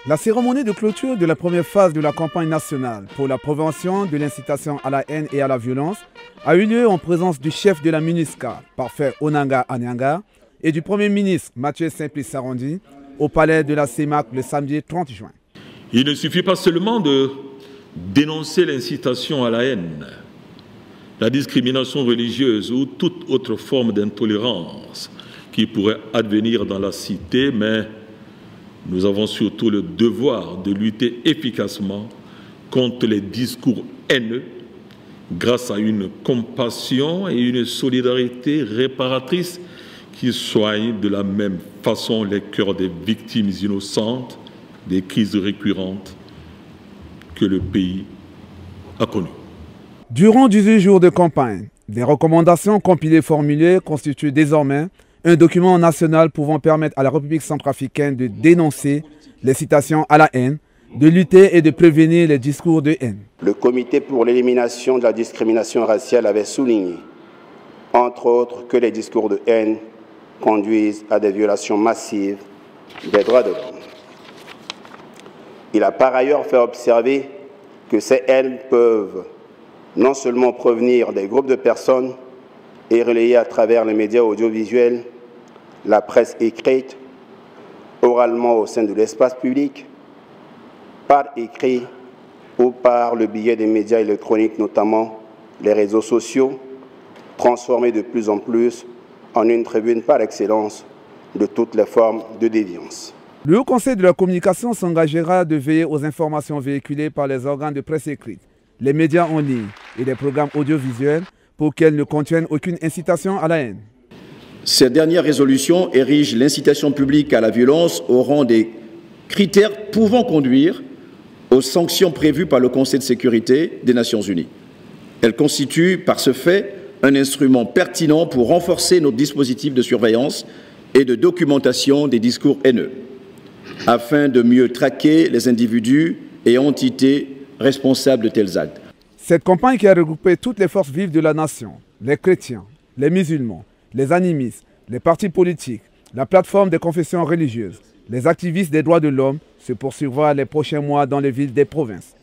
La cérémonie de clôture de la première phase de la campagne nationale pour la prévention de l'incitation à la haine et à la violence a eu lieu en présence du chef de la MINUSCA, Parfait Onanga Anyanga, et du Premier ministre Mathieu Simplice Sarandi au palais de la CEMAC le samedi 30 juin. Il ne suffit pas seulement de dénoncer l'incitation à la haine, la discrimination religieuse ou toute autre forme d'intolérance qui pourrait advenir dans la cité, mais nous avons surtout le devoir de lutter efficacement contre les discours haineux grâce à une compassion et une solidarité réparatrice qui soignent de la même façon les cœurs des victimes innocentes des crises récurrentes que le pays a connues. Durant 18 jours de campagne, des recommandations compilées et formulées constituent désormais un document national pouvant permettre à la République centrafricaine de dénoncer les citations à la haine, de lutter et de prévenir les discours de haine. Le Comité pour l'élimination de la discrimination raciale avait souligné, entre autres, que les discours de haine conduisent à des violations massives des droits de l'homme. Il a par ailleurs fait observer que ces haines peuvent non seulement provenir des groupes de personnes et relayées à travers les médias audiovisuels, la presse écrite, oralement au sein de l'espace public, par écrit ou par le biais des médias électroniques, notamment les réseaux sociaux, transformés de plus en plus en une tribune par excellence de toutes les formes de déviance. Le Haut Conseil de la communication s'engagera de veiller aux informations véhiculées par les organes de presse écrite, les médias en ligne et les programmes audiovisuels pour qu'elles ne contiennent aucune incitation à la haine. Cette dernière résolution érige l'incitation publique à la violence au rang des critères pouvant conduire aux sanctions prévues par le Conseil de sécurité des Nations Unies. Elle constitue par ce fait un instrument pertinent pour renforcer notre dispositif de surveillance et de documentation des discours haineux, afin de mieux traquer les individus et entités responsables de tels actes. Cette campagne qui a regroupé toutes les forces vives de la nation, les chrétiens, les musulmans, les animistes, les partis politiques, la plateforme des confessions religieuses, les activistes des droits de l'homme, se poursuivra les prochains mois dans les villes des provinces.